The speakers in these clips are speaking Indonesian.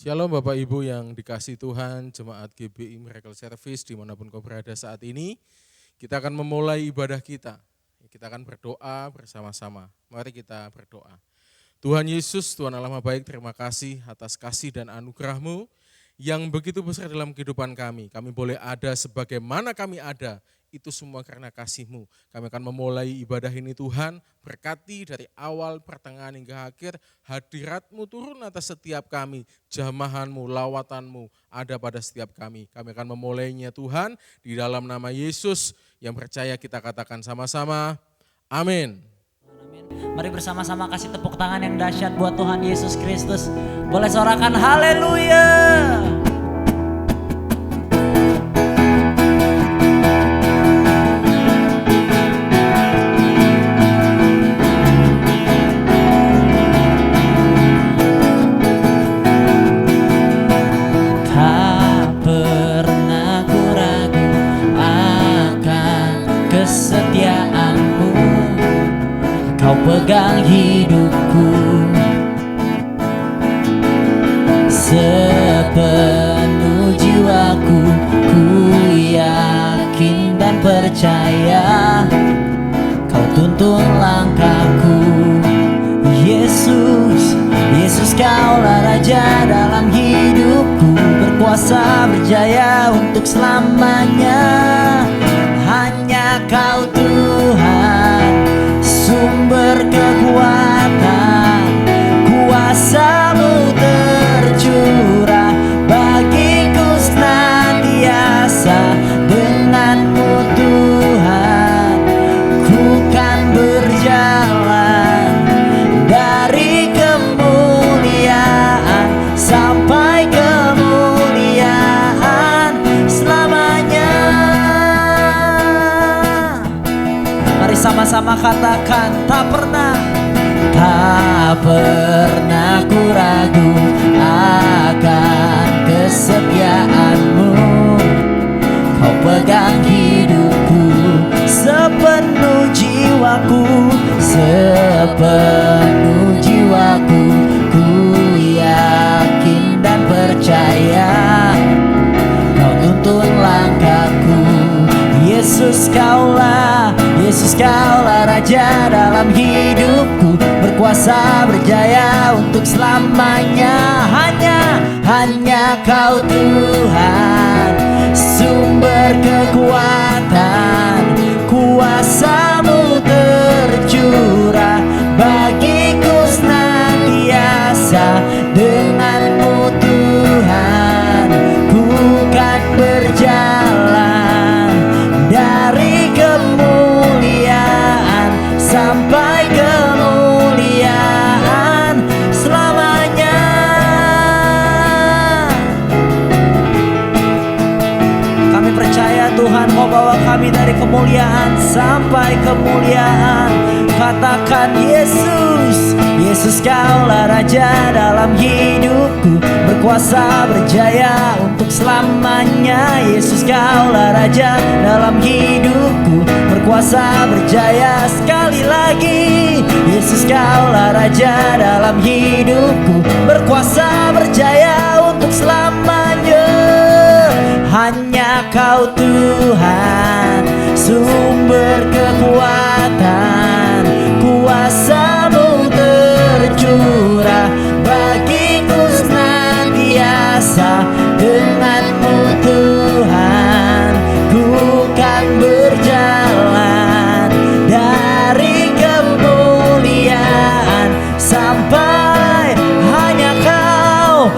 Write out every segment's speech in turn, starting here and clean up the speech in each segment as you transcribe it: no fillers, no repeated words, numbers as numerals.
Shalom Bapak Ibu yang dikasihi Tuhan, Jemaat GBI Miracle Service dimanapun kau berada saat ini. Kita akan memulai ibadah kita. Kita akan berdoa bersama-sama. Mari kita berdoa. Tuhan Yesus, Tuhan Allah Maha Baik, terima kasih atas kasih dan anugerah-Mu yang begitu besar dalam kehidupan kami. Kami boleh ada sebagaimana kami ada, itu semua karena kasih-Mu. Kami akan memulai ibadah ini Tuhan, berkati dari awal, pertengahan hingga akhir, hadirat-Mu turun atas setiap kami, jamahan-Mu, lawatan-Mu ada pada setiap kami. Kami akan memulainya Tuhan, di dalam nama Yesus yang percaya kita katakan sama-sama, amin. Mari bersama-sama kasih tepuk tangan yang dahsyat buat Tuhan Yesus Kristus. Boleh sorakan haleluya. Tak pernah ku ragu akan kesetiaan-Mu. Kau pegang hidupku sepenuh jiwaku, ku yakin dan percaya Kau tuntun langkahku. Yesus, Yesus Kaulah Raja dalam hidupku, berkuasa berjaya untuk selamanya. Hanya Kau Tuhan, sumber kekuatan, kuasa-Mu tercurah bagiku senantiasa. Dengan-Mu Tuhan, ku kan berjalan dari kemuliaan sampai kemuliaan selamanya. Mari sama-sama katakan, tak pernah ku ragu akan kesetiaan-Mu. Kau pegang hidupku sepenuh jiwaku, sepenuh jiwaku, ku yakin dan percaya Kau tuntun langkahku. Yesus Kaulah, Yesus Kaulah Raja dalam hidupku, berkuasa berjaya untuk selamanya. Hanya Kau Tuhan, sumber kekuatan, kuasa-Mu tercurah bagiku senantiasa. Dengan-Mu Tuhan, ku kan berjalan dari kemuliaan sampai kemuliaan selamanya. Kami percaya Tuhan Kau bawa kami dari kemuliaan sampai kemuliaan. Katakan Yesus, Yesus Kaulah Raja dalam hidupku, berkuasa berjaya untuk selamanya. Yesus Kaulah Raja dalam hidupku, berkuasa berjaya. Sekali lagi, Yesus Kaulah Raja dalam hidupku, berkuasa berjaya untuk selamanya. Hanya Kau Tuhan, sumber kekuatan, kuasa-Mu tercurah bagiku senantiasa. Dengan-Mu Tuhan, ku kan berjalan dari kemuliaan sampai hanya Kau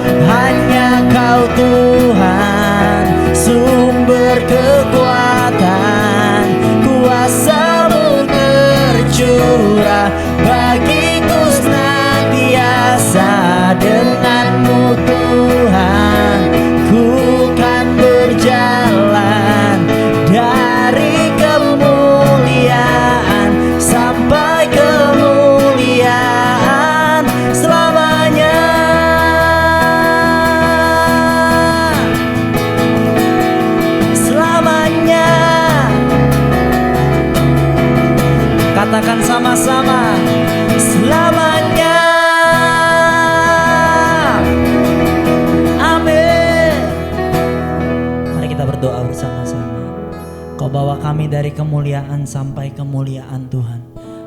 kami dari kemuliaan sampai kemuliaan Tuhan.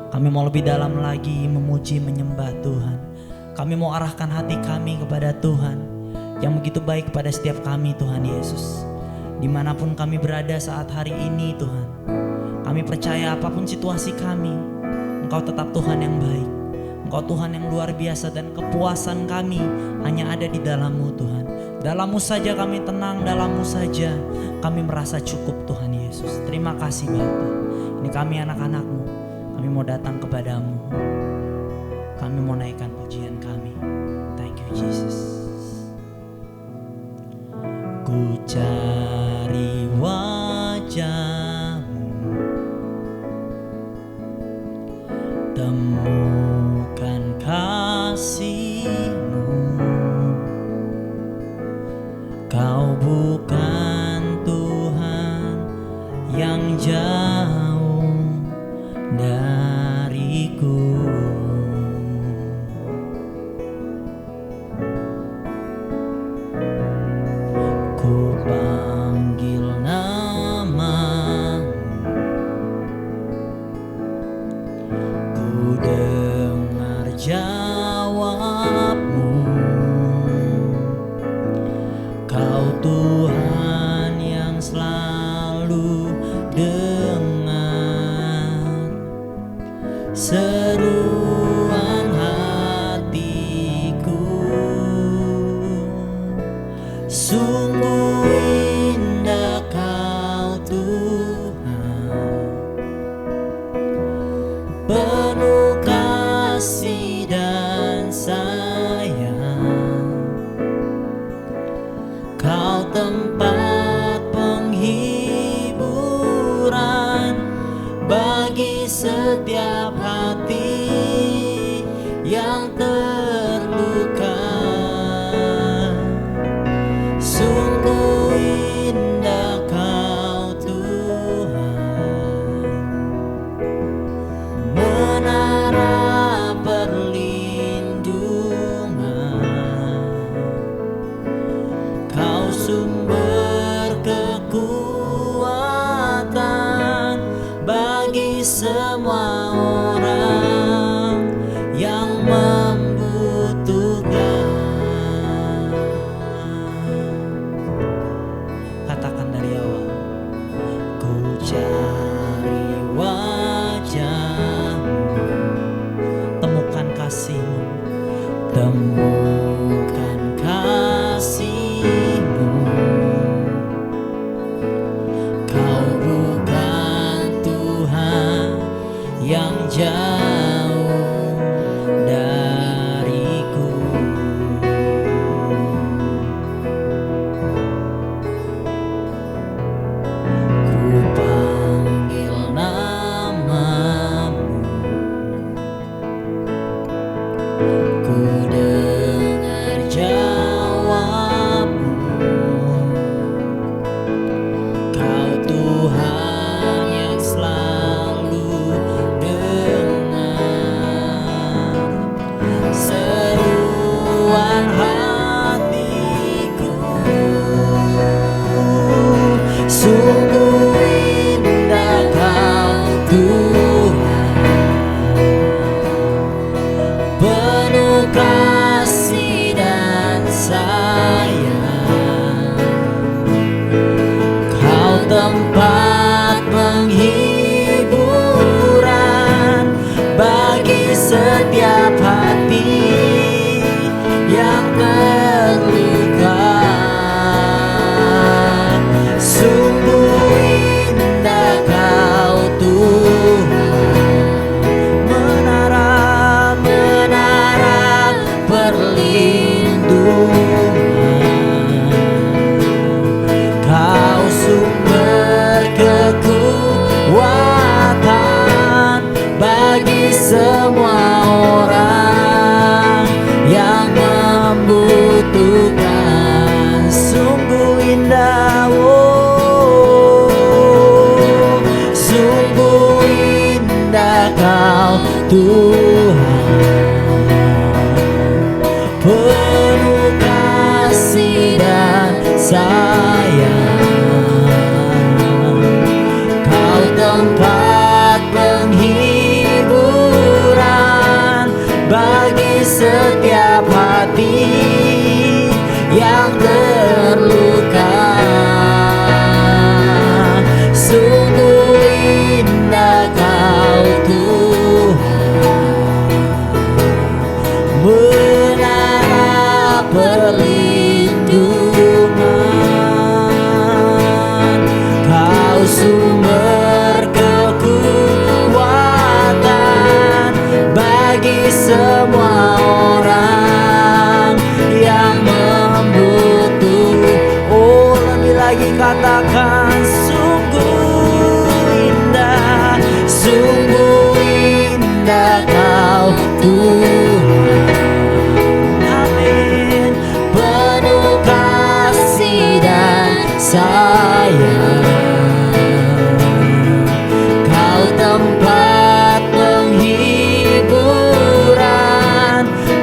Kami mau lebih dalam lagi memuji menyembah Tuhan. Kami mau arahkan hati kami kepada Tuhan yang begitu baik kepada setiap kami Tuhan Yesus. Dimanapun kami berada saat hari ini Tuhan, kami percaya apapun situasi kami, Engkau tetap Tuhan yang baik. Engkau Tuhan yang luar biasa dan kepuasan kami hanya ada di dalam-Mu Tuhan. Dalam-Mu saja kami tenang, dalam-Mu saja kami merasa cukup Tuhan Yesus. Terima kasih Bapa. Ini kami anak-anak-Mu, kami mau datang kepadamu. Kami mau naikkan pujian kami. Thank you Jesus. Ku cari wajah-Mu, temukan kasih-Mu. Kau bukan Tuhan yang jauh dariku. Ku panggil nama-Mu, ku dengar jawab-Mu. Kau Tuhan yang selalu dengar seruan hatiku. Sungguh indah Kau Tuhan, penuh kasih dan sayang. Kau tempat penghiburan bagi setiap hati yang terluka. Sungguh indah Kau Tuhan, menara perlindungan. Kau sumber kekuatan bagi semua orang yang membutuhkan. Katakan dari awal. Ku cari wajah-Mu, temukan kasih-Mu, temukan kasih-Mu. Kau bukan Tuhan yang jauh dariku. Ku panggil nama-Mu, ku dengar jawab-Mu. Kau Tuhan yang selalu dengar seruan hatiku. Sungguh indah Kau Tuhan, penuh kasih dan sayang. Kau tempat penghiburan bagi setiap hati yang terluka. Sungguh indah Kau Tuhan, menara perlindungan. Kau sumber kekuatan bagi semua orang yang membutuhkan. Sungguh indah, oh, sungguh indah Kau Tuhan, penuh kasih dan sayang. Kau Sungguh indah Kau Tuhan. Amin. Penuh kasih dan sayang, Kau tempat penghiburan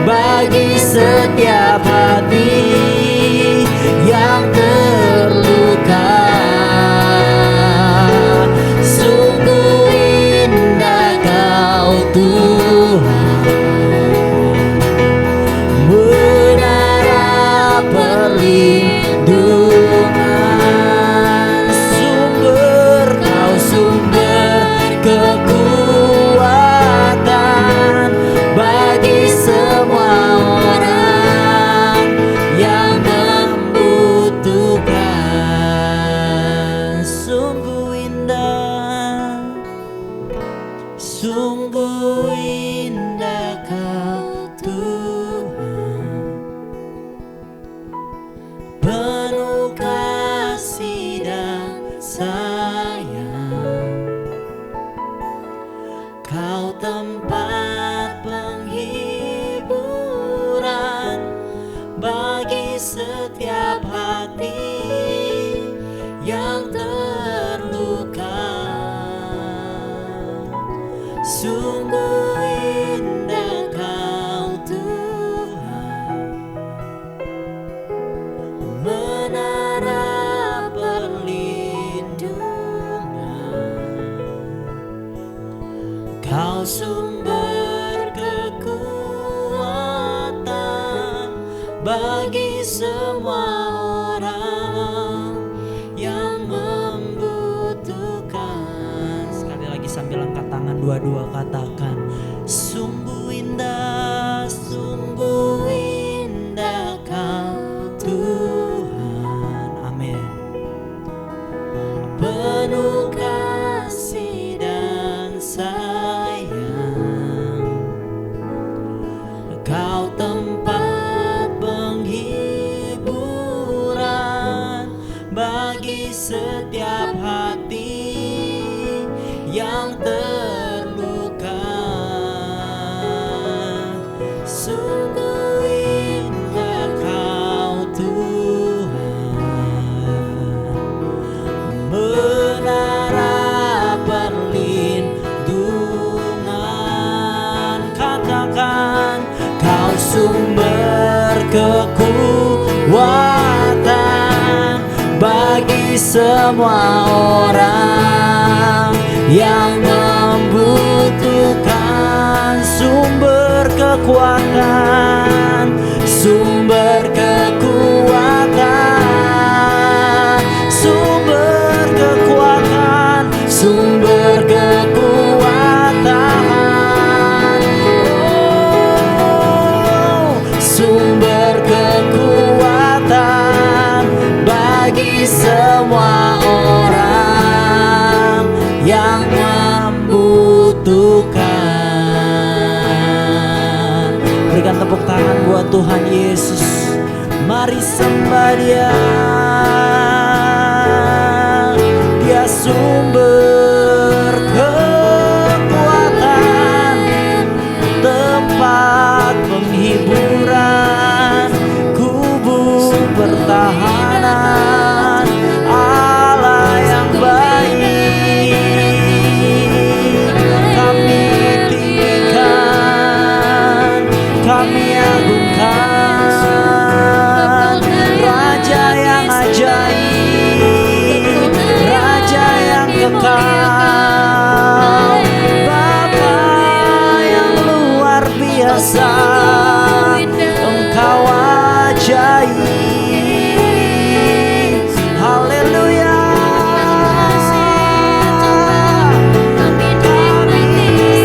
bagi setiap hati yang terluka. Sungguh indah Kau Tuhan, menara perlindungan, Kau sumber kekuatan bagi semua orang yang membutuhkan. Sungguh indah Kau Tuhan, penuh kasih dan sayang, Kau tempat penghiburan bagi setiap hati yang terluka. Sungguh indah Kau Tuhan, menara perlindungan, Kau sumber kekuatan bagi semua orang yang membutuhkan. Sekali lagi sambil angkat tangan dua-dua katakan, sungguh indah Kau Tuhan. Amin. Penuh kasih dan sayang, Kau tempat penghiburan bagi setiap hati yang terluka. Sungguh indah Kau Tuhan, menara perlindungan. Katakan, Kau sumber kekuatan bagi semua orang yang membutuhkan. Sumber kekuatan, sumber kekuatan, sumber kekuatan, sumber kekuatan. Oh, sumber kekuatan bagi semua orang yang membutuhkan. Berikan tepuk tangan buat Tuhan Yesus. Mari sembah Dia. Dia sumber kekuatan, tempat penghiburan, kubu pertahanan, Allah yang baik. Kami tinggikan, kami agungkan, Raja yang ajaib, Raja yang kekal, Bapa yang luar biasa, Engkau ajaib. Haleluya. Kami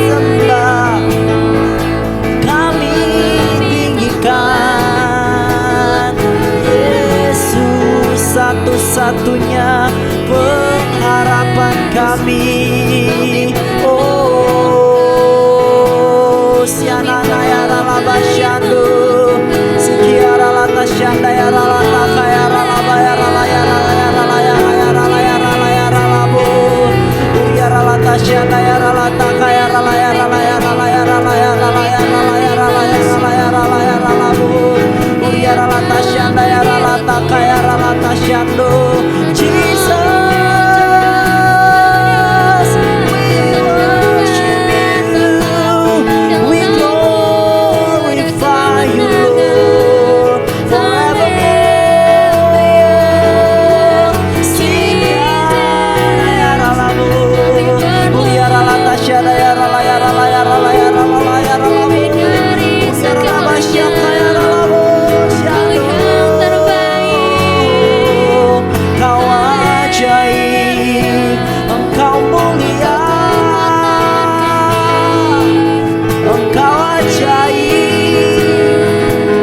sembah, kami tinggikan Yesus, satu-satunya pengharapan kami. Oh, sianana ya rala basyando, sikiara lata syanda ya rala taka ya rala bayar rala ya rala ya rala ya rala ya rala ya rala ya rala bu, ya rala ta syanda ya rala la kaya la tasyando. Jesus, we worship you, we glorify you, Lord, forevermore. Sing ya la la la, ya la la tasyada ya la la ya la la ya la la ya la la ya la la. Kau ajaib, Engkau mulia, Engkau ajaib,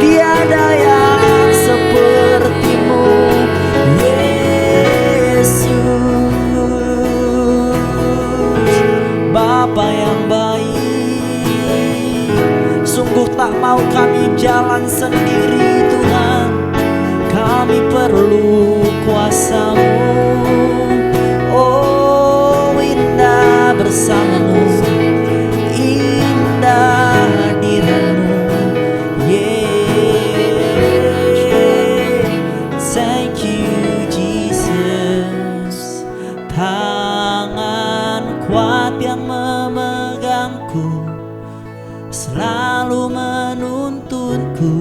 tiada yang sepertimu, Yesus. Bapa yang baik, sungguh tak mau kami jalan sendiri Tuhan, kami perlu kuasa-Mu. Oh indah bersama-Mu, indah hadirat-Mu, thank you Jesus. Tangan kuat yang memegangku, selalu menuntunku,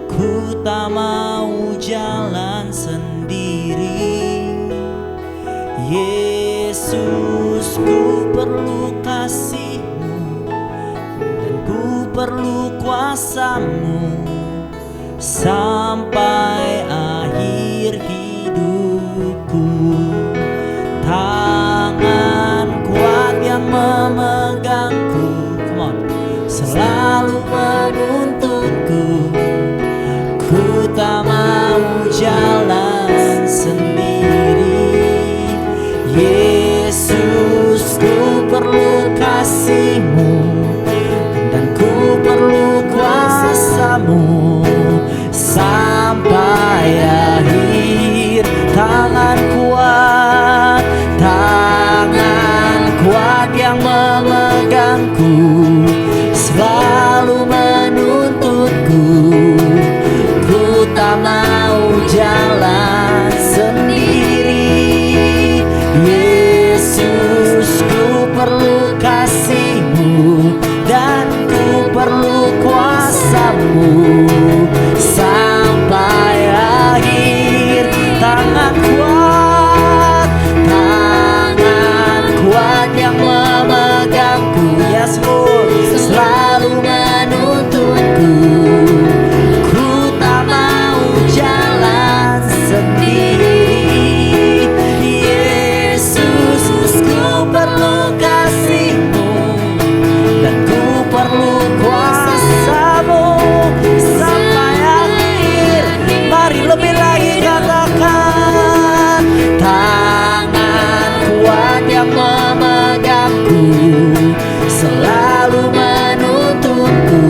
ku tak mau jalan sendiri. Yesus, ku perlu kasih-Mu dan ku perlu kuasa-Mu sampai akhir hidupku. Tangan kuat yang memegangku, come on, selalu menuntunku, ku tak mau jalan sendiri. Yesus, ku perlu kasih-Mu dan ku perlu kuasa-Mu sampai akhir. Tangan kuat yang memegangku, selalu menuntunku, ku tak mau jalan sendiri. Yesus, ku perlu kasih-Mu dan ku perlu kuasa-Mu sampai akhir. Tangan kuat yang memegangku, yes Lord, selalu menuntunku, ku tak mau jalan sendiri. Yesus, ku perlu kasih-Mu dan ku perlu kuasa-Mu sampai akhir. Mari lebih lagi katakan, tangan kuat yang memegangku, selalu menuntunku,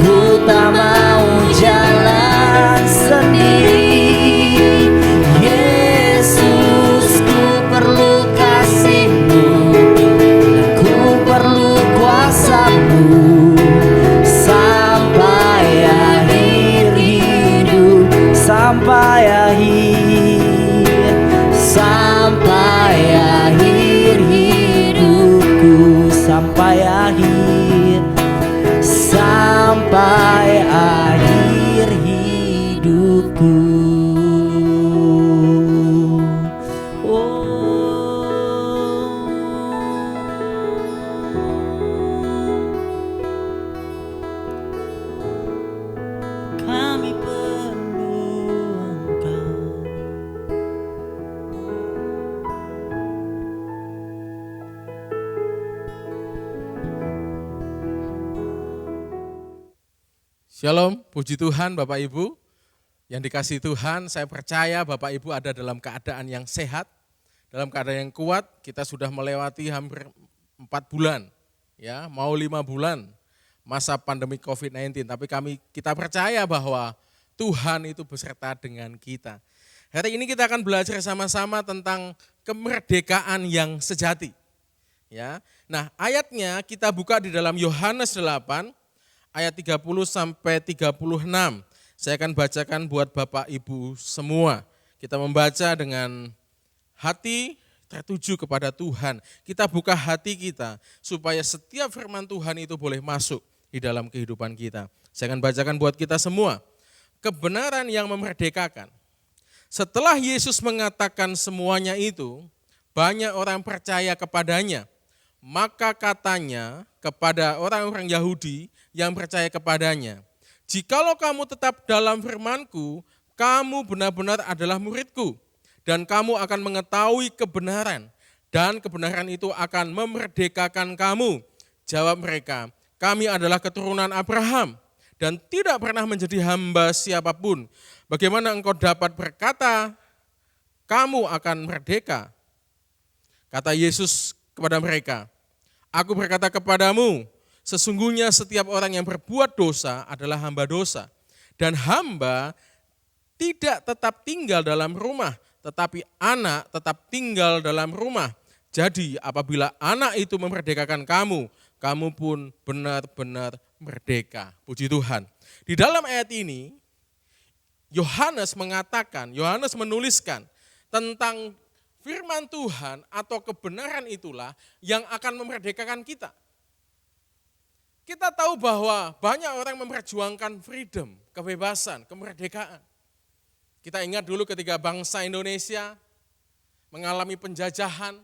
ku tak mau jalan sendiri. Yesus, ku perlu kasih-Mu dan ku perlu kuasa-Mu sampai akhir hidup, sampai akhir hidupku, sampai akhir hidupku. Kami perlu Engkau. Shalom, puji Tuhan Bapak Ibu. Yang dikasihi Tuhan, saya percaya Bapak Ibu ada dalam keadaan yang sehat, dalam keadaan yang kuat. Kita sudah melewati hampir 4 bulan, ya, mau 5 bulan masa pandemi COVID-19. Tapi kita percaya bahwa Tuhan itu beserta dengan kita. Hari ini kita akan belajar sama-sama tentang kemerdekaan yang sejati. Ya. Nah, ayatnya kita buka di dalam Yohanes 8 ayat 30 sampai 36. Saya akan bacakan buat Bapak Ibu semua. Kita membaca dengan hati tertuju kepada Tuhan. Kita buka hati kita supaya setiap firman Tuhan itu boleh masuk di dalam kehidupan kita. Saya akan bacakan buat kita semua. Kebenaran yang memerdekakan. Setelah Yesus mengatakan semuanya itu, banyak orang percaya kepadanya. Maka katanya kepada orang-orang Yahudi yang percaya kepadanya, "Jikalau kamu tetap dalam firman-Ku, kamu benar-benar adalah murid-Ku, dan kamu akan mengetahui kebenaran, dan kebenaran itu akan memerdekakan kamu." Jawab mereka, "Kami adalah keturunan Abraham, dan tidak pernah menjadi hamba siapapun. Bagaimana engkau dapat berkata, kamu akan merdeka?" Kata Yesus kepada mereka, "Aku berkata kepadamu, sesungguhnya setiap orang yang berbuat dosa adalah hamba dosa. Dan hamba tidak tetap tinggal dalam rumah, tetapi anak tetap tinggal dalam rumah. Jadi apabila anak itu memerdekakan kamu, kamu pun benar-benar merdeka." Puji Tuhan. Di dalam ayat ini, Yohanes menuliskan tentang firman Tuhan atau kebenaran itulah yang akan memerdekakan kita. Kita tahu bahwa banyak orang memperjuangkan freedom, kebebasan, kemerdekaan. Kita ingat dulu ketika bangsa Indonesia mengalami penjajahan,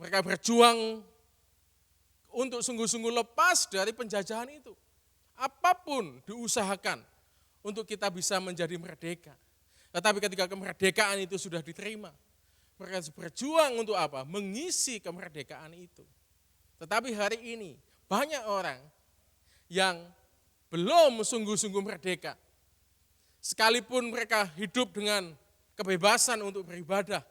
mereka berjuang untuk sungguh-sungguh lepas dari penjajahan itu. Apapun diusahakan untuk kita bisa menjadi merdeka. Tetapi ketika kemerdekaan itu sudah diterima, mereka berjuang untuk apa? Mengisi kemerdekaan itu. Tetapi hari ini banyak orang yang belum sungguh-sungguh merdeka. Sekalipun mereka hidup dengan kebebasan untuk beribadah,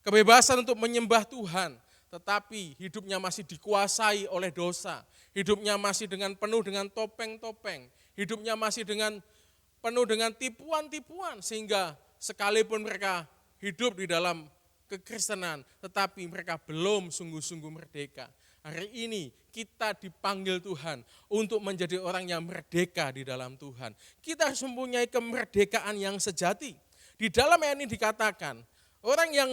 kebebasan untuk menyembah Tuhan, tetapi hidupnya masih dikuasai oleh dosa. Hidupnya masih penuh dengan topeng-topeng. Hidupnya masih penuh dengan tipuan-tipuan, sehingga sekalipun mereka hidup di dalam kekristenan, tetapi mereka belum sungguh-sungguh merdeka. Hari ini kita dipanggil Tuhan untuk menjadi orang yang merdeka di dalam Tuhan. Kita harus mempunyai kemerdekaan yang sejati. Di dalam ayat ini dikatakan, orang yang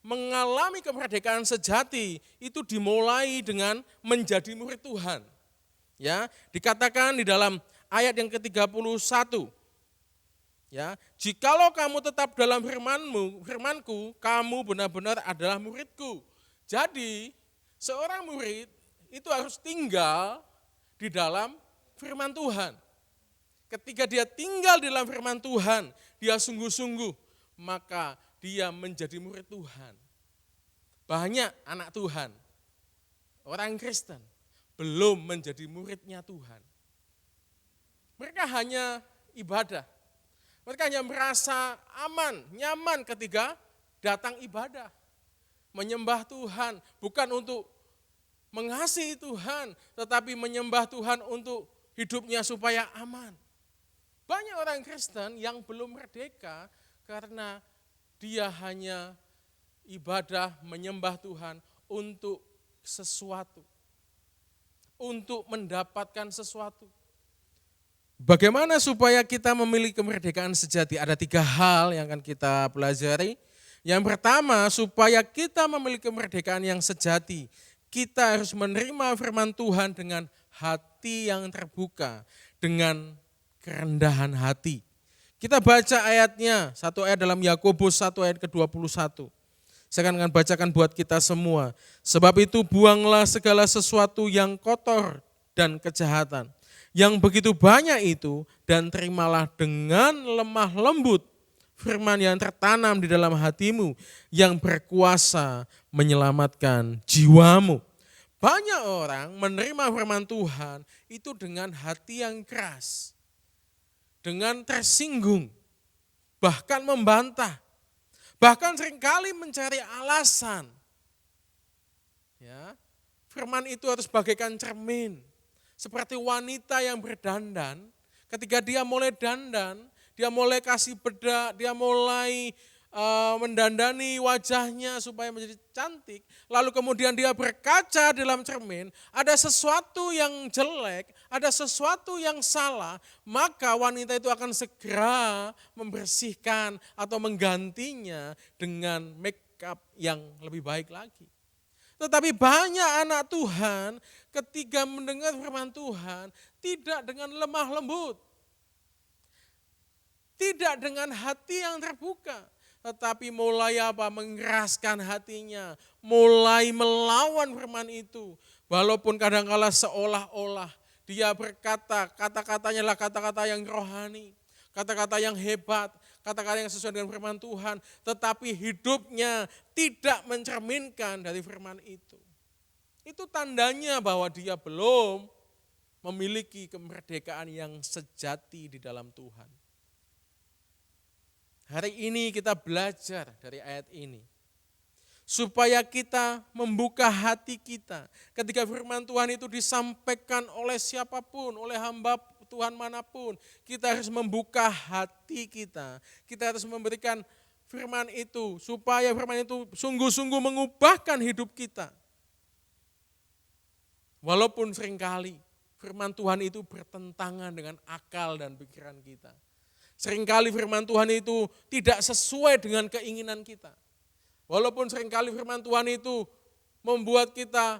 mengalami kemerdekaan sejati itu dimulai dengan menjadi murid Tuhan. Ya, dikatakan di dalam ayat yang ke-31. Ya, "Jikalau kamu tetap dalam firman-Ku, kamu benar-benar adalah murid-Ku." Jadi, seorang murid itu harus tinggal di dalam firman Tuhan. Ketika dia tinggal di dalam firman Tuhan, dia sungguh-sungguh, maka dia menjadi murid Tuhan. Banyak anak Tuhan, orang Kristen, belum menjadi muridnya Tuhan. Mereka hanya ibadah. Mereka hanya merasa aman, nyaman ketika datang ibadah. Menyembah Tuhan, bukan untuk mengasihi Tuhan, tetapi menyembah Tuhan untuk hidupnya supaya aman. Banyak orang Kristen yang belum merdeka karena dia hanya ibadah menyembah Tuhan untuk sesuatu, untuk mendapatkan sesuatu. Bagaimana supaya kita memiliki kemerdekaan sejati? Ada 3 hal yang akan kita pelajari. Yang pertama, supaya kita memiliki kemerdekaan yang sejati, kita harus menerima firman Tuhan dengan hati yang terbuka, dengan kerendahan hati. Kita baca ayatnya, satu ayat dalam Yakobus 1 ayat ke-21. Saya akan bacakan buat kita semua. "Sebab itu buanglah segala sesuatu yang kotor dan kejahatan, yang begitu banyak itu, dan terimalah dengan lemah lembut firman yang tertanam di dalam hatimu, yang berkuasa menyelamatkan jiwamu." Banyak orang menerima firman Tuhan itu dengan hati yang keras, dengan tersinggung, bahkan membantah, bahkan seringkali mencari alasan. Ya, firman itu harus bagaikan cermin. Seperti wanita yang berdandan, ketika dia mulai dandan, dia mulai kasih bedak, dia mulai mendandani wajahnya supaya menjadi cantik, lalu kemudian dia berkaca dalam cermin, ada sesuatu yang jelek, ada sesuatu yang salah, maka wanita itu akan segera membersihkan atau menggantinya dengan make up yang lebih baik lagi. Tetapi banyak anak Tuhan ketika mendengar firman Tuhan tidak dengan lemah lembut, tidak dengan hati yang terbuka, tetapi mulai apa? Mengeraskan hatinya, mulai melawan firman itu. Walaupun kadangkala seolah-olah dia berkata, kata-katanya adalah kata-kata yang rohani, kata-kata yang hebat, kata-kata yang sesuai dengan firman Tuhan, tetapi hidupnya tidak mencerminkan dari firman itu. Itu tandanya bahwa dia belum memiliki kemerdekaan yang sejati di dalam Tuhan. Hari ini kita belajar dari ayat ini, supaya kita membuka hati kita ketika firman Tuhan itu disampaikan oleh siapapun, oleh hamba Tuhan manapun, kita harus membuka hati kita. Kita harus memberikan firman itu, supaya firman itu sungguh-sungguh mengubahkan hidup kita. Walaupun seringkali firman Tuhan itu bertentangan dengan akal dan pikiran kita. Seringkali firman Tuhan itu tidak sesuai dengan keinginan kita. Walaupun seringkali firman Tuhan itu membuat kita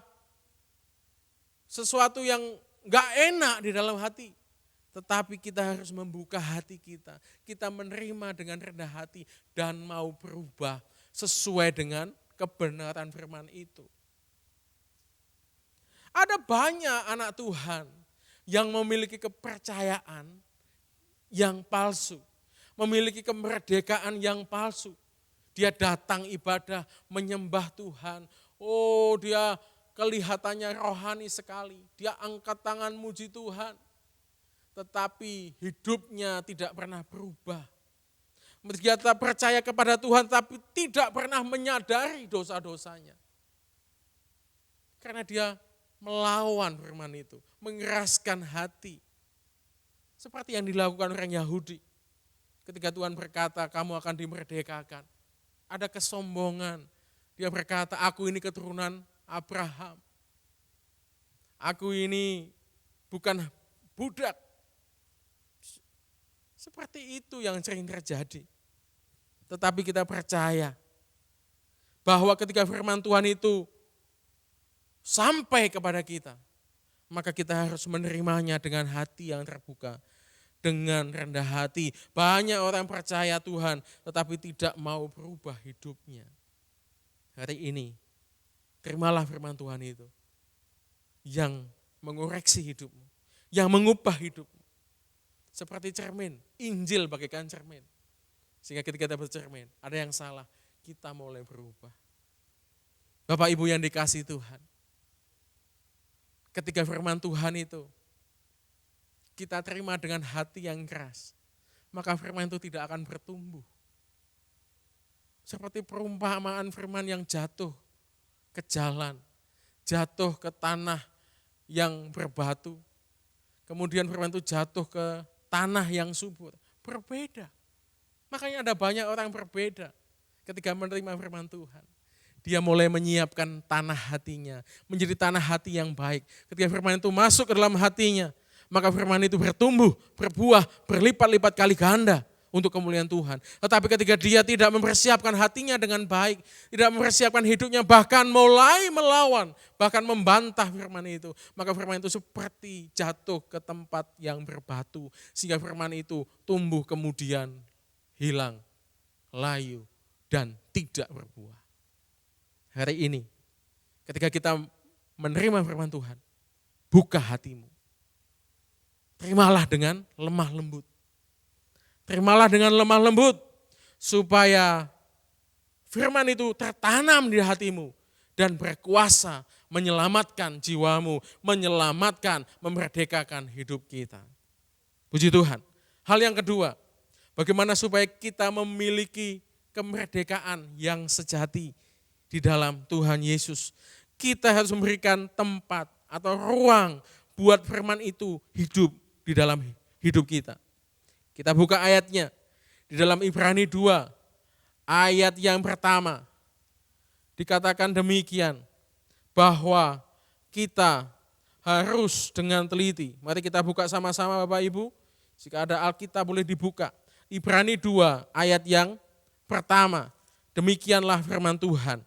sesuatu yang gak enak di dalam hati. Tetapi kita harus membuka hati kita. Kita menerima dengan rendah hati dan mau berubah sesuai dengan kebenaran firman itu. Ada banyak anak Tuhan yang memiliki kepercayaan yang palsu, memiliki kemerdekaan yang palsu. Dia datang ibadah, menyembah Tuhan. Oh, dia kelihatannya rohani sekali. Dia angkat tangan muji Tuhan. Tetapi hidupnya tidak pernah berubah. Dia percaya kepada Tuhan tapi tidak pernah menyadari dosa-dosanya. Karena dia melawan firman itu, mengeraskan hati. Seperti yang dilakukan orang Yahudi. Ketika Tuhan berkata, kamu akan dimerdekakan. Ada kesombongan. Dia berkata, aku ini keturunan Abraham. Aku ini bukan budak. Seperti itu yang sering terjadi. Tetapi kita percaya bahwa ketika firman Tuhan itu sampai kepada kita, maka kita harus menerimanya dengan hati yang terbuka, dengan rendah hati. Banyak orang percaya Tuhan, tetapi tidak mau berubah hidupnya. Hari ini, terimalah firman Tuhan itu, yang mengoreksi hidupmu, yang mengubah hidupmu. Seperti cermin, Injil bagaikan cermin. Sehingga ketika kita bercermin, ada yang salah, kita mulai berubah. Bapak Ibu yang dikasihi Tuhan, ketika firman Tuhan itu kita terima dengan hati yang keras, maka firman itu tidak akan bertumbuh. Seperti perumpamaan firman yang jatuh ke jalan, jatuh ke tanah yang berbatu, kemudian firman itu jatuh ke tanah yang subur, berbeda. Makanya ada banyak orang berbeda ketika menerima firman Tuhan. Dia mulai menyiapkan tanah hatinya, menjadi tanah hati yang baik. Ketika firman itu masuk ke dalam hatinya, maka firman itu bertumbuh, berbuah, berlipat-lipat kali ganda untuk kemuliaan Tuhan. Tetapi ketika dia tidak mempersiapkan hatinya dengan baik, tidak mempersiapkan hidupnya, bahkan mulai melawan, bahkan membantah firman itu, maka firman itu seperti jatuh ke tempat yang berbatu, sehingga firman itu tumbuh kemudian hilang, layu, dan tidak berbuah. Hari ini, ketika kita menerima firman Tuhan, buka hatimu. Terimalah dengan lemah lembut. Terimalah dengan lemah lembut, supaya firman itu tertanam di hatimu dan berkuasa menyelamatkan jiwamu, menyelamatkan, memerdekakan hidup kita. Puji Tuhan. Hal yang kedua, bagaimana supaya kita memiliki kemerdekaan yang sejati di dalam Tuhan Yesus. Kita harus memberikan tempat atau ruang buat firman itu hidup di dalam hidup kita. Kita buka ayatnya di dalam Ibrani 2 ayat yang pertama dikatakan demikian, bahwa kita harus dengan teliti. Mari kita buka sama-sama Bapak Ibu, jika ada Alkitab boleh dibuka. Ibrani 2 ayat yang pertama, demikianlah firman Tuhan.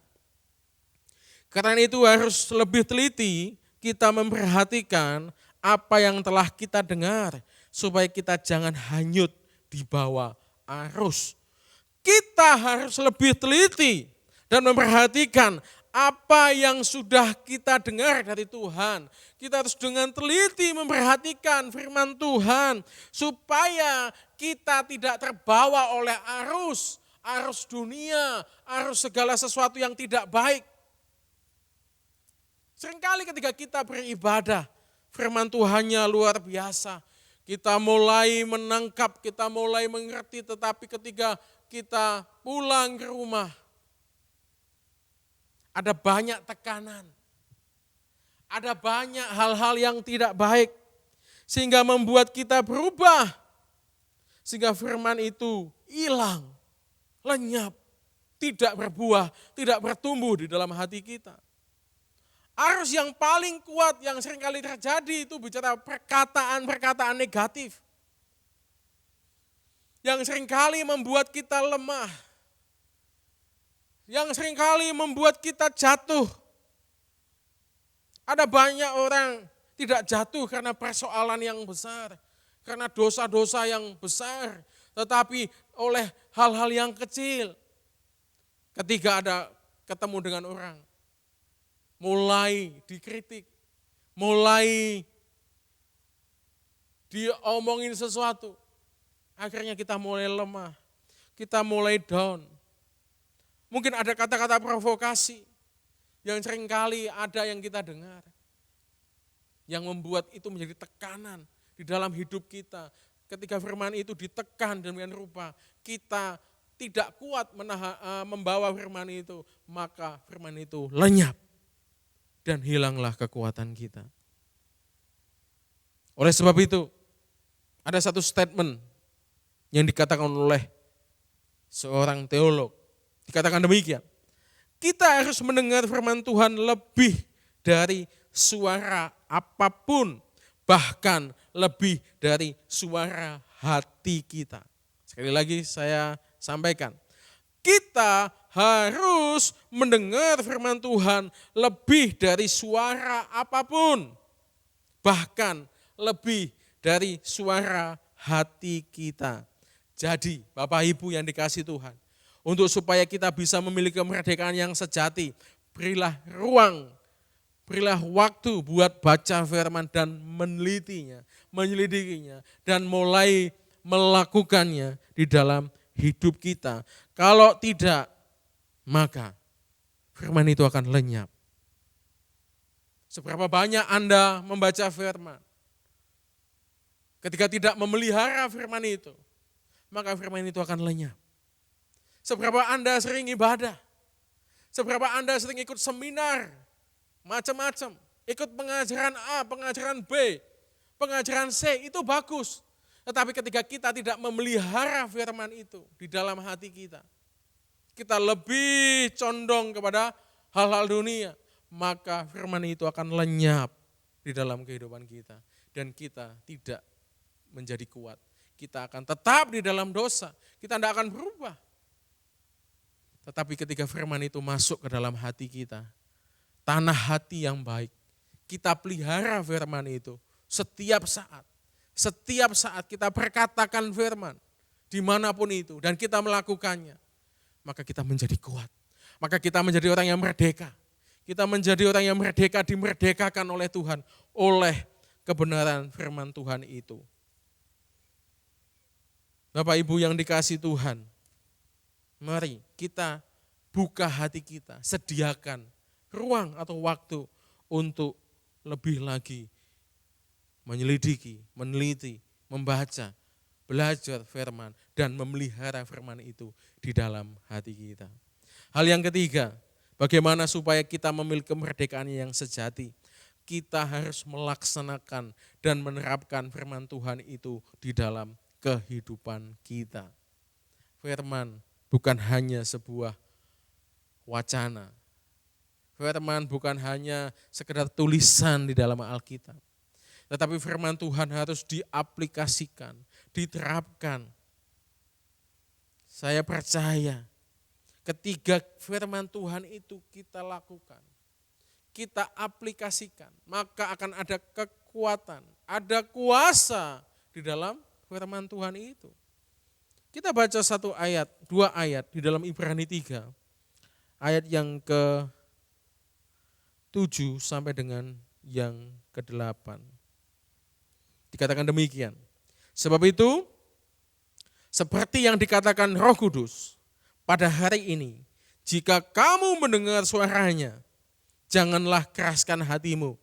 Karena itu harus lebih teliti kita memperhatikan apa yang telah kita dengar, supaya kita jangan hanyut di bawah arus. Kita harus lebih teliti dan memperhatikan apa yang sudah kita dengar dari Tuhan. Kita harus dengan teliti memperhatikan firman Tuhan, supaya kita tidak terbawa oleh arus dunia, arus segala sesuatu yang tidak baik. Seringkali ketika kita beribadah, firman Tuhannya luar biasa. Kita mulai menangkap, kita mulai mengerti, tetapi ketika kita pulang ke rumah, ada banyak tekanan, ada banyak hal-hal yang tidak baik, sehingga membuat kita berubah, sehingga firman itu hilang, lenyap, tidak berbuah, tidak bertumbuh di dalam hati kita. Arus yang paling kuat yang seringkali terjadi itu bicara perkataan-perkataan negatif, yang seringkali membuat kita lemah, yang seringkali membuat kita jatuh. Ada banyak orang tidak jatuh karena persoalan yang besar, karena dosa-dosa yang besar, tetapi oleh hal-hal yang kecil. Ketika ada ketemu dengan orang, mulai dikritik, mulai diomongin sesuatu, akhirnya kita mulai lemah, kita mulai down. Mungkin ada kata-kata provokasi yang seringkali ada yang kita dengar, yang membuat itu menjadi tekanan di dalam hidup kita. Ketika firman itu ditekan demikian rupa, kita tidak kuat membawa firman itu, maka firman itu lenyap dan hilanglah kekuatan kita. Oleh sebab itu, ada satu statement yang dikatakan oleh seorang teolog. Dikatakan demikian, kita harus mendengar firman Tuhan lebih dari suara apapun, bahkan lebih dari suara hati kita. Sekali lagi saya sampaikan, kita harus mendengar firman Tuhan lebih dari suara apapun, bahkan lebih dari suara hati kita. Jadi Bapak Ibu yang dikasihi Tuhan, untuk supaya kita bisa memiliki kemerdekaan yang sejati, berilah ruang, berilah waktu buat baca firman dan menelitinya, menyelidikinya, dan mulai melakukannya di dalam hidup kita. Kalau tidak, maka firman itu akan lenyap. Seberapa banyak Anda membaca firman, ketika tidak memelihara firman itu, maka firman itu akan lenyap. Seberapa Anda sering ibadah, seberapa Anda sering ikut seminar, macam-macam, ikut pengajaran A, pengajaran B, pengajaran C, itu bagus. Tetapi ketika kita tidak memelihara firman itu di dalam hati kita, kita lebih condong kepada hal-hal dunia, maka firman itu akan lenyap di dalam kehidupan kita. Dan kita tidak menjadi kuat. Kita akan tetap di dalam dosa, kita tidak akan berubah. Tetapi ketika firman itu masuk ke dalam hati kita, tanah hati yang baik, kita pelihara firman itu setiap saat. Setiap saat kita perkatakan firman, dimanapun itu, dan kita melakukannya, maka kita menjadi kuat. Maka kita menjadi orang yang merdeka. Kita menjadi orang yang merdeka, dimerdekakan oleh Tuhan, oleh kebenaran firman Tuhan itu. Bapak Ibu yang dikasihi Tuhan, mari kita buka hati kita, sediakan ruang atau waktu untuk lebih lagi menyelidiki, meneliti, membaca, belajar firman, dan memelihara firman itu di dalam hati kita. Hal yang ketiga, bagaimana supaya kita memiliki kemerdekaan yang sejati? Kita harus melaksanakan dan menerapkan firman Tuhan itu di dalam kehidupan kita. Firman bukan hanya sebuah wacana. Firman bukan hanya sekedar tulisan di dalam Alkitab. Tetapi firman Tuhan harus diaplikasikan, diterapkan. Saya percaya ketika firman Tuhan itu kita lakukan, kita aplikasikan, maka akan ada kekuatan, ada kuasa di dalam firman Tuhan itu. Kita baca satu ayat, dua ayat di dalam Ibrani 3, ayat yang ke-7 sampai dengan yang ke-8. Dikatakan demikian, sebab itu seperti yang dikatakan Roh Kudus pada hari ini, jika kamu mendengar suaranya, janganlah keraskan hatimu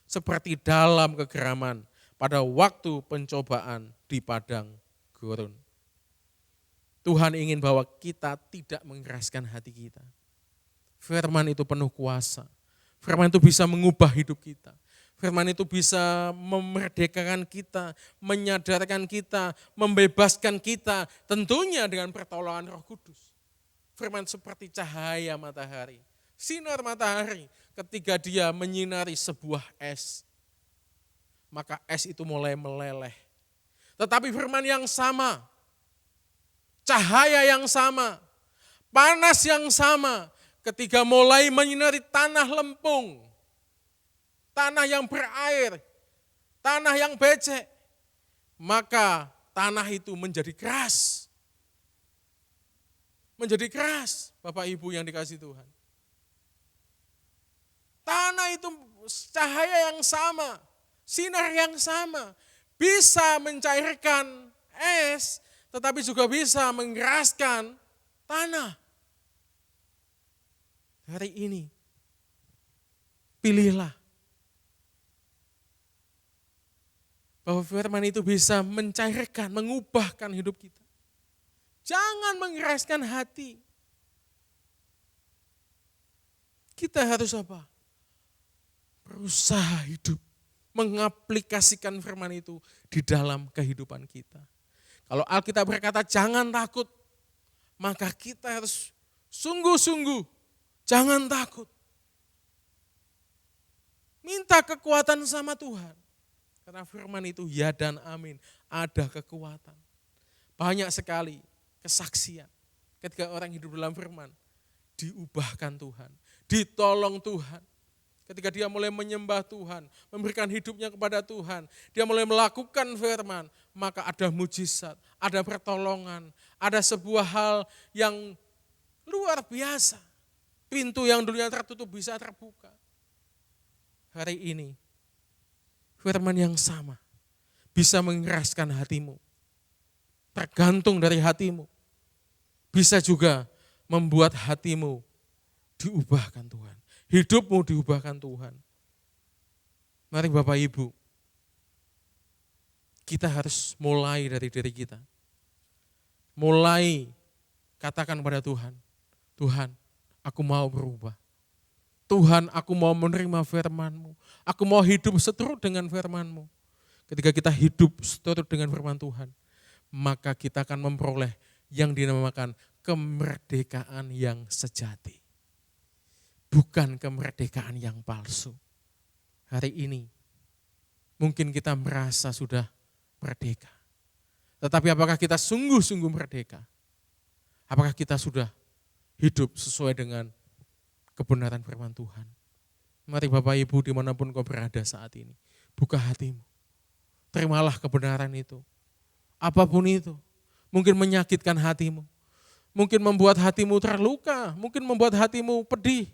seperti dalam kegeraman pada waktu pencobaan di padang gurun. Tuhan ingin bahwa kita tidak mengeraskan hati kita. Firman itu penuh kuasa. Firman itu bisa mengubah hidup kita. Firman itu bisa memerdekakan kita, menyadarkan kita, membebaskan kita, tentunya dengan pertolongan Roh Kudus. Firman seperti cahaya matahari, sinar matahari ketika dia menyinari sebuah es, maka es itu mulai meleleh. Tetapi firman yang sama, cahaya yang sama, panas yang sama, ketika mulai menyinari tanah lempung, tanah yang berair, tanah yang becek, maka tanah itu menjadi keras. Menjadi keras, Bapak Ibu yang dikasihi Tuhan. Tanah itu cahaya yang sama, sinar yang sama, bisa mencairkan es, tetapi juga bisa mengeraskan tanah. Hari ini, pilihlah bahwa firman itu bisa mencairkan, mengubahkan hidup kita. Jangan mengeraskan hati. Kita harus apa? Berusaha hidup, mengaplikasikan firman itu di dalam kehidupan kita. Kalau Alkitab berkata jangan takut, maka kita harus sungguh-sungguh jangan takut. Minta kekuatan sama Tuhan. Karena firman itu ya dan amin, ada kekuatan. Banyak sekali kesaksian ketika orang hidup dalam firman, diubahkan Tuhan, ditolong Tuhan. Ketika dia mulai menyembah Tuhan, memberikan hidupnya kepada Tuhan, dia mulai melakukan firman, maka ada mujizat, ada pertolongan, ada sebuah hal yang luar biasa. Pintu yang dulunya tertutup bisa terbuka. Hari ini, firman yang sama bisa mengeraskan hatimu. Tergantung dari hatimu. Bisa juga membuat hatimu diubahkan Tuhan. Hidupmu diubahkan Tuhan. Mari Bapak Ibu, kita harus mulai dari diri kita. Mulai katakan pada Tuhan, Tuhan, aku mau berubah. Tuhan, aku mau menerima firman-Mu. Aku mau hidup seturut dengan firman-Mu. Ketika kita hidup seturut dengan firman Tuhan, maka kita akan memperoleh yang dinamakan kemerdekaan yang sejati. Bukan kemerdekaan yang palsu. Hari ini mungkin kita merasa sudah merdeka. Tetapi apakah kita sungguh-sungguh merdeka? Apakah kita sudah hidup sesuai dengan kebenaran firman Tuhan? Mari Bapak Ibu dimanapun kau berada saat ini, buka hatimu. Terimalah kebenaran itu. Apapun itu, mungkin menyakitkan hatimu, mungkin membuat hatimu terluka, mungkin membuat hatimu pedih.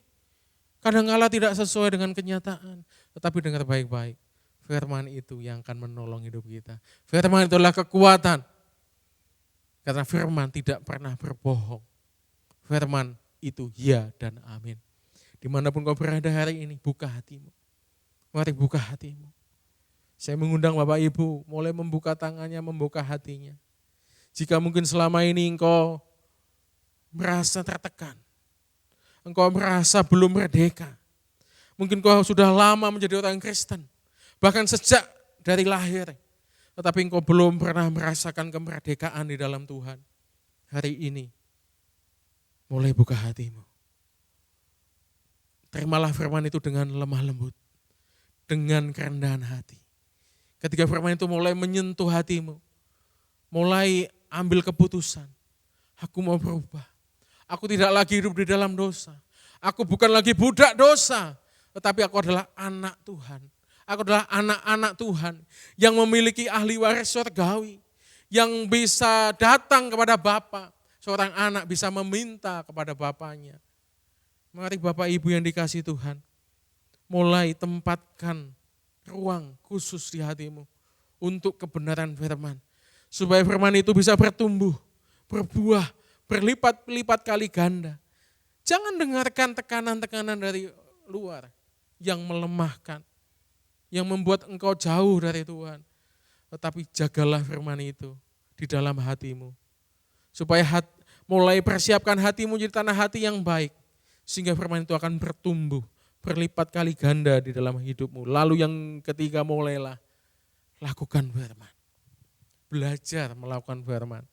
Kadang-kala tidak sesuai dengan kenyataan, tetapi dengar baik-baik. Firman itu yang akan menolong hidup kita. Firman itulah kekuatan. Karena firman tidak pernah berbohong. Firman itu ya dan amin. Dimanapun kau berada hari ini, buka hatimu. Mari buka hatimu. Saya mengundang Bapak Ibu mulai membuka tangannya, membuka hatinya. Jika mungkin selama ini engkau merasa tertekan, engkau merasa belum merdeka, mungkin kau sudah lama menjadi orang Kristen, bahkan sejak dari lahir, tetapi engkau belum pernah merasakan kemerdekaan di dalam Tuhan. Hari ini, mulai buka hatimu. Terimalah firman itu dengan lemah lembut, dengan kerendahan hati. Ketika firman itu mulai menyentuh hatimu, mulai ambil keputusan, aku mau berubah. Aku tidak lagi hidup di dalam dosa. Aku bukan lagi budak dosa, tetapi aku adalah anak Tuhan. Aku adalah anak-anak Tuhan yang memiliki ahli waris surgawi, yang bisa datang kepada Bapa. Seorang anak bisa meminta kepada bapaknya. Mari Bapak Ibu yang dikasihi Tuhan, mulai tempatkan ruang khusus di hatimu untuk kebenaran firman. Supaya firman itu bisa bertumbuh, berbuah, berlipat-lipat kali ganda. Jangan dengarkan tekanan-tekanan dari luar yang melemahkan, yang membuat engkau jauh dari Tuhan. Tetapi jagalah firman itu di dalam hatimu. Supaya mulai persiapkan hatimu jadi tanah hati yang baik. Sehingga firman itu akan bertumbuh, berlipat kali ganda di dalam hidupmu. Lalu yang ketiga, mulailah lakukan firman. Belajar melakukan firman.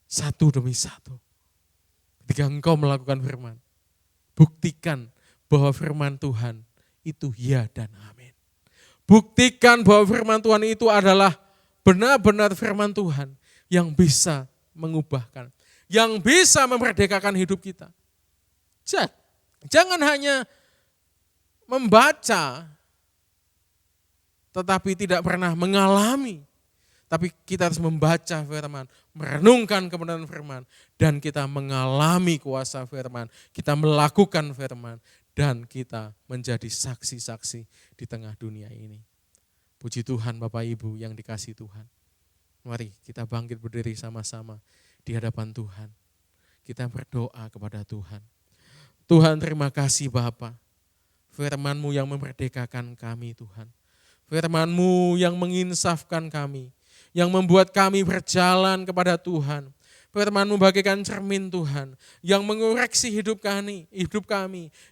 Satu demi satu. Ketika engkau melakukan firman, buktikan bahwa firman Tuhan itu ya dan amin. Buktikan bahwa firman Tuhan itu adalah benar-benar firman Tuhan yang bisa mengubahkan, yang bisa memerdekakan hidup kita. Jangan hanya membaca, tetapi tidak pernah mengalami. Tapi kita harus membaca firman, merenungkan kebenaran firman, dan kita mengalami kuasa firman. Kita melakukan firman, dan kita menjadi saksi-saksi di tengah dunia ini. Puji Tuhan Bapak Ibu yang dikasihi Tuhan. Mari kita bangkit berdiri sama-sama di hadapan Tuhan. Kita berdoa kepada Tuhan. Tuhan, terima kasih Bapa. Firman-Mu yang memerdekakan kami Tuhan. Firman-Mu yang menginsafkan kami, yang membuat kami berjalan kepada Tuhan. Firman-Mu bagaikan cermin Tuhan, yang mengoreksi hidup kami,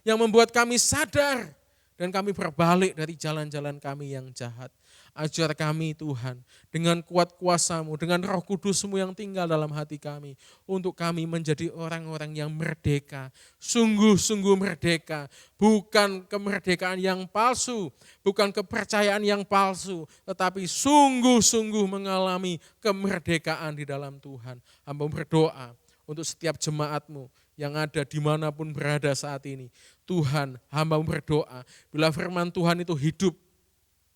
yang membuat kami sadar dan kami berbalik dari jalan-jalan kami yang jahat. Ajar kami Tuhan, dengan kuat kuasa-Mu, dengan Roh Kudus-Mu yang tinggal dalam hati kami, untuk kami menjadi orang-orang yang merdeka, sungguh-sungguh merdeka, bukan kemerdekaan yang palsu, bukan kepercayaan yang palsu, tetapi sungguh-sungguh mengalami kemerdekaan di dalam Tuhan. Hamba berdoa untuk setiap jemaat-Mu yang ada dimanapun berada saat ini. Tuhan, hamba berdoa, bila firman Tuhan itu hidup,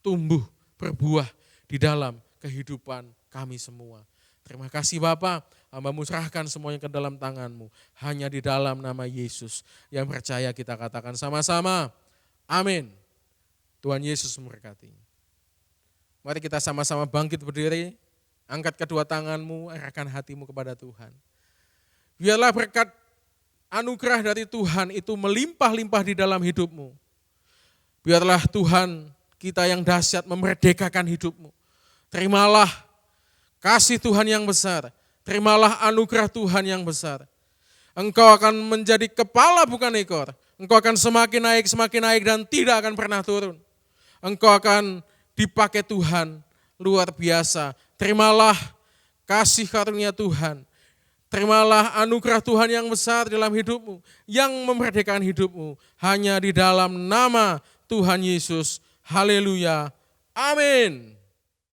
tumbuh, berbuah di dalam kehidupan kami semua. Terima kasih Bapa, hamba-Mu serahkan semuanya ke dalam tangan-Mu. Hanya di dalam nama Yesus yang percaya kita katakan sama-sama, amin. Tuhan Yesus memberkati. Mari kita sama-sama bangkit berdiri, angkat kedua tangan-Mu, arahkan hatimu kepada Tuhan. Biarlah berkat anugerah dari Tuhan itu melimpah-limpah di dalam hidupmu. Biarlah Tuhan kita yang dahsyat memerdekakan hidupmu. Terimalah kasih Tuhan yang besar. Terimalah anugerah Tuhan yang besar. Engkau akan menjadi kepala bukan ekor. Engkau akan semakin naik dan tidak akan pernah turun. Engkau akan dipakai Tuhan luar biasa. Terimalah kasih karunia Tuhan. Terimalah anugerah Tuhan yang besar dalam hidupmu. Yang memerdekakan hidupmu. Hanya di dalam nama Tuhan Yesus. Haleluya. Amin.